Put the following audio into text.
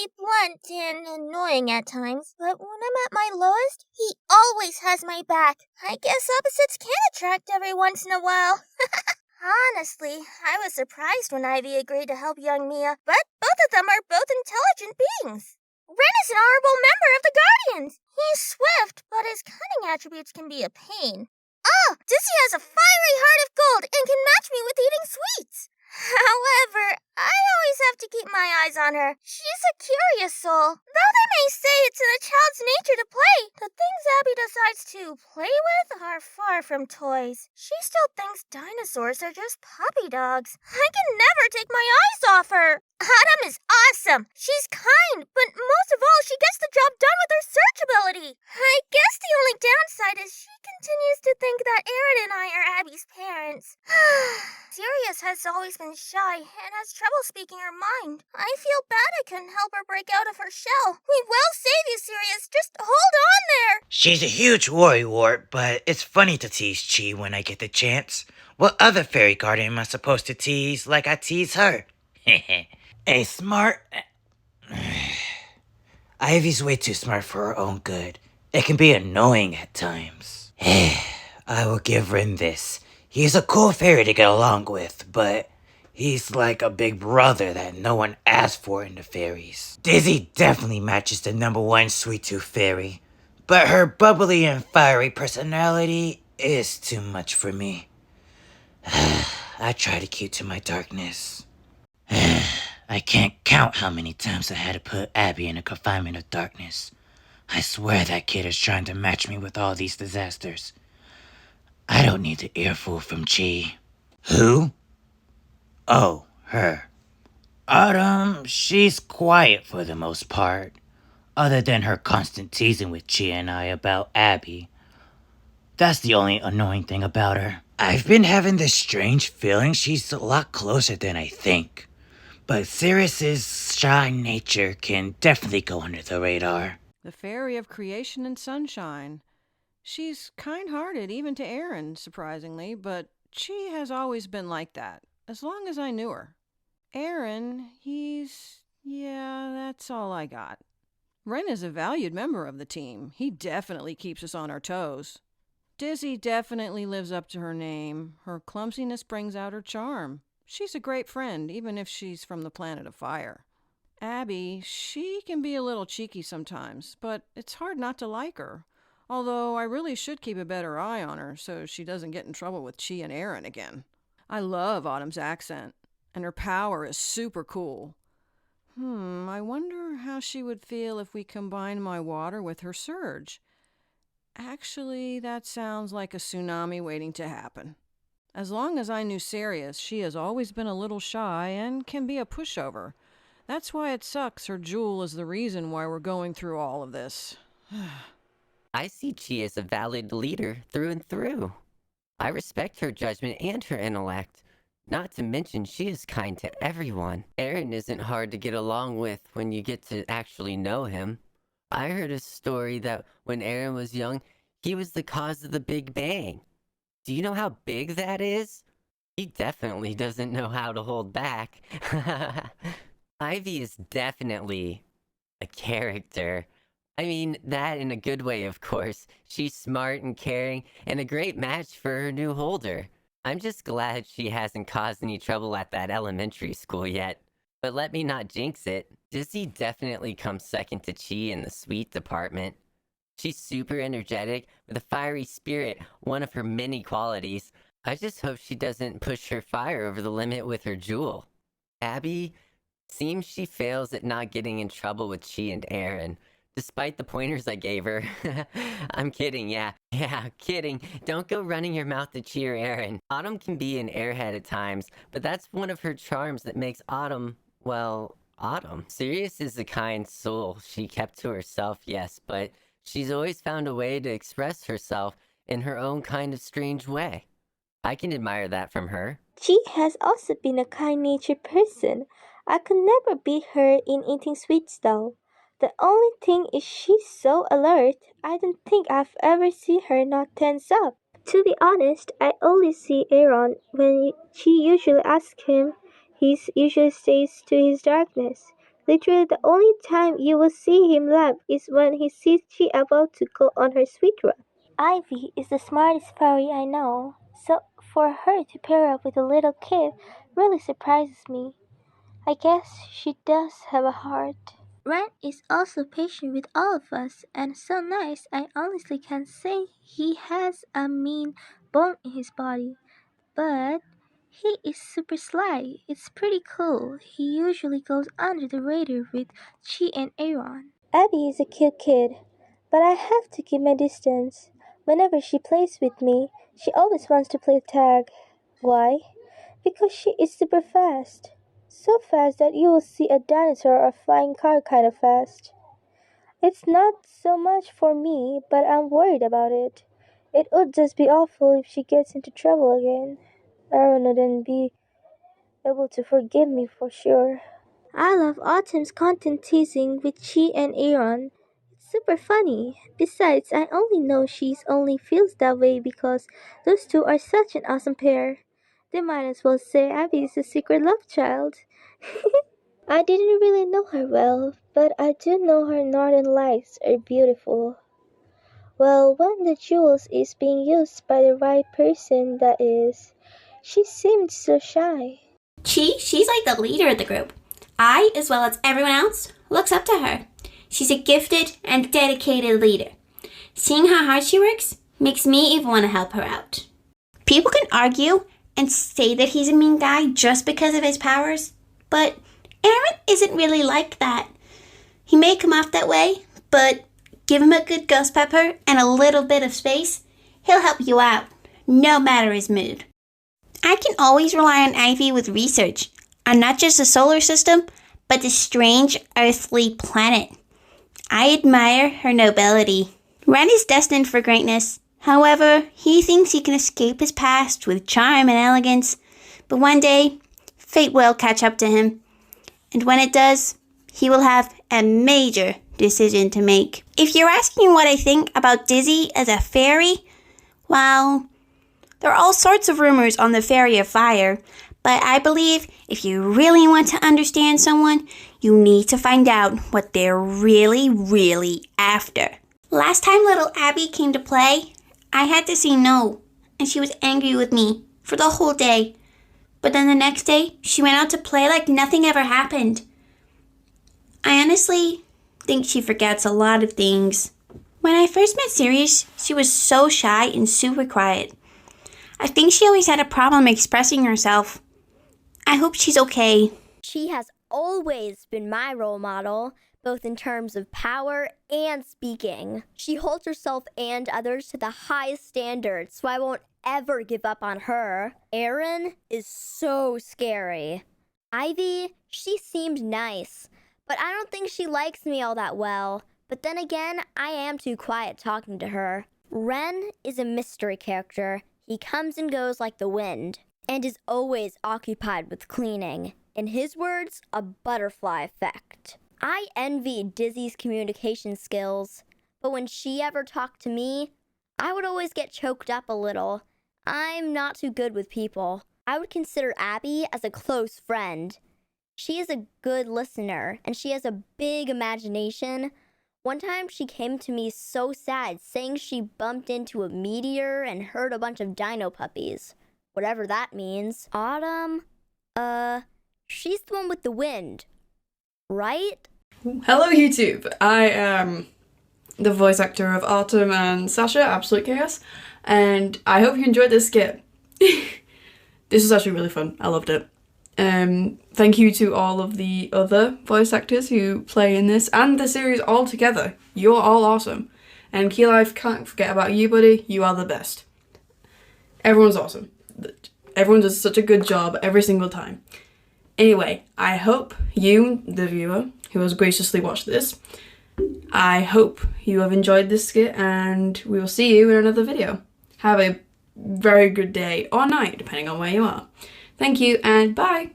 be blunt and annoying at times, but when I'm at my lowest, he always has my back. I guess opposites can attract every once in a while. Honestly, I was surprised when Ivy agreed to help young Mia, but both of them are both intelligent beings. Ren is an honorable member of the Guardians. He's swift, but his cunning attributes can be a pain. Oh, Dizzy has a fiery heart of gold and can match me with eating sweets. However, I always have to keep my eyes on her. She's a curious soul. Though they may say it's in a child's nature to play, the things Abby decides to play with are far from toys. She still thinks dinosaurs are just puppy dogs. I can never take my eyes off her. Autumn is awesome. She's kind, but most of all, she gets the job done with her search ability. I guess the only downside is she continues to think that Aaron and I are Abby's parents. Sirius has always been shy and has trouble speaking her mind. I feel bad I couldn't help her break out of her shell. We will save you, Sirius. Just hold on there. She's a huge worrywart, but it's funny to tease Chi when I get the chance. What other fairy guardian am I supposed to tease like I tease her? A smart... Ivy's way too smart for her own good. It can be annoying at times. I will give Rin this. He's a cool fairy to get along with, but he's like a big brother that no one asked for in the fairies. Dizzy definitely matches the #1 sweet tooth fairy, but her bubbly and fiery personality is too much for me. I try to keep to my darkness. I can't count how many times I had to put Abby in a confinement of darkness. I swear that kid is trying to match me with all these disasters. I don't need the earful from Chi. Who? Oh, her. Autumn, she's quiet for the most part, other than her constant teasing with Chi and I about Abby. That's the only annoying thing about her. I've been having this strange feeling she's a lot closer than I think. But Sirius's shy nature can definitely go under the radar. The fairy of creation and sunshine. She's kind-hearted even to Aaron, surprisingly, but she has always been like that, as long as I knew her. Aaron, that's all I got. Ren is a valued member of the team. He definitely keeps us on our toes. Dizzy definitely lives up to her name. Her clumsiness brings out her charm. She's a great friend, even if she's from the planet of fire. Abby, she can be a little cheeky sometimes, but it's hard not to like her. Although I really should keep a better eye on her so she doesn't get in trouble with Chi and Aaron again. I love Autumn's accent, and her power is super cool. I wonder how she would feel if we combined my water with her surge. Actually, that sounds like a tsunami waiting to happen. As long as I knew Sirius, she has always been a little shy and can be a pushover. That's why it sucks her jewel is the reason why we're going through all of this. I see Chi as a valid leader through and through. I respect her judgment and her intellect. Not to mention she is kind to everyone. Aaron isn't hard to get along with when you get to actually know him. I heard a story that when Aaron was young, he was the cause of the Big Bang. Do you know how big that is? He definitely doesn't know how to hold back. Ivy is definitely a character. I mean, that in a good way, of course. She's smart and caring, and a great match for her new holder. I'm just glad she hasn't caused any trouble at that elementary school yet. But let me not jinx it. Dizzy definitely comes second to Chi in the sweet department. She's super energetic, with a fiery spirit, one of her many qualities. I just hope she doesn't push her fire over the limit with her jewel. Abby, seems she fails at not getting in trouble with Chi and Aaron, despite the pointers I gave her. I'm kidding, yeah, kidding. Don't go running your mouth to Chi or Aaron. Autumn can be an airhead at times, but that's one of her charms that makes Autumn, well, Autumn. Sirius is a kind soul. She kept to herself, yes, but she's always found a way to express herself in her own kind of strange way. I can admire that from her. She has also been a kind-natured person. I could never beat her in eating sweets though. The only thing is she's so alert, I don't think I've ever seen her not tense up. To be honest, I only see Aaron when she usually asks him. He usually stays to his darkness. Literally the only time you will see him laugh is when he sees she about to go on her sweet run. Ivy is the smartest fairy I know, so for her to pair up with a little kid really surprises me. I guess she does have a heart. Ren is also patient with all of us and so nice I honestly can't say he has a mean bone in his body. But he is super sly. It's pretty cool. He usually goes under the radar with Chi and Aaron. Abby is a cute kid, but I have to keep my distance. Whenever she plays with me, she always wants to play tag. Why? Because she is super fast. So fast that you will see a dinosaur or a flying car kind of fast. It's not so much for me, but I'm worried about it. It would just be awful if she gets into trouble again. Aaron wouldn't be able to forgive me for sure. I love Autumn's content teasing with Chi and Aaron. It's super funny. Besides, I only know she's only feels that way because those two are such an awesome pair. They might as well say Abby is a secret love child. I didn't really know her well, but I do know her northern lights are beautiful. Well, when the jewels is being used by the right person, that is. She seemed so shy. She's like the leader of the group. I, as well as everyone else, looks up to her. She's a gifted and dedicated leader. Seeing how hard she works makes me even want to help her out. People can argue and say that he's a mean guy just because of his powers, but Aaron isn't really like that. He may come off that way, but give him a good ghost pepper and a little bit of space, he'll help you out, no matter his mood. I can always rely on Ivy with research on not just the solar system, but the strange earthly planet. I admire her nobility. Ren is destined for greatness. However, he thinks he can escape his past with charm and elegance. But one day, fate will catch up to him. And when it does, he will have a major decision to make. If you're asking what I think about Dizzy as a fairy, well, there are all sorts of rumors on the Fairy of Fire, but I believe if you really want to understand someone, you need to find out what they're really after. Last time little Abby came to play, I had to say no, and she was angry with me for the whole day. But then the next day, she went out to play like nothing ever happened. I honestly think she forgets a lot of things. When I first met Sirius, she was so shy and super quiet. I think she always had a problem expressing herself. I hope she's okay. She has always been my role model, both in terms of power and speaking. She holds herself and others to the highest standards, so I won't ever give up on her. Erin is so scary. Ivy, she seemed nice, but I don't think she likes me all that well. But then again, I am too quiet talking to her. Ren is a mystery character. He comes and goes like the wind, and is always occupied with cleaning. In his words, a butterfly effect. I envy Dizzy's communication skills, but when she ever talked to me, I would always get choked up a little. I'm not too good with people. I would consider Abby as a close friend. She is a good listener, and she has a big imagination. One time she came to me so sad, saying she bumped into a meteor and heard a bunch of dino puppies. Whatever that means. Autumn? She's the one with the wind, right? Hello YouTube, I am the voice actor of Autumn and Sasha, Absolute Chaos, and I hope you enjoyed this skit. This was actually really fun, I loved it. Thank you to all of the other voice actors who play in this and the series all together. You're all awesome. And Key Life, can't forget about you, buddy. You are the best. Everyone's awesome. Everyone does such a good job every single time. Anyway, I hope you, the viewer, who has graciously watched this, I hope you have enjoyed this skit and we will see you in another video. Have a very good day or night, depending on where you are. Thank you and bye!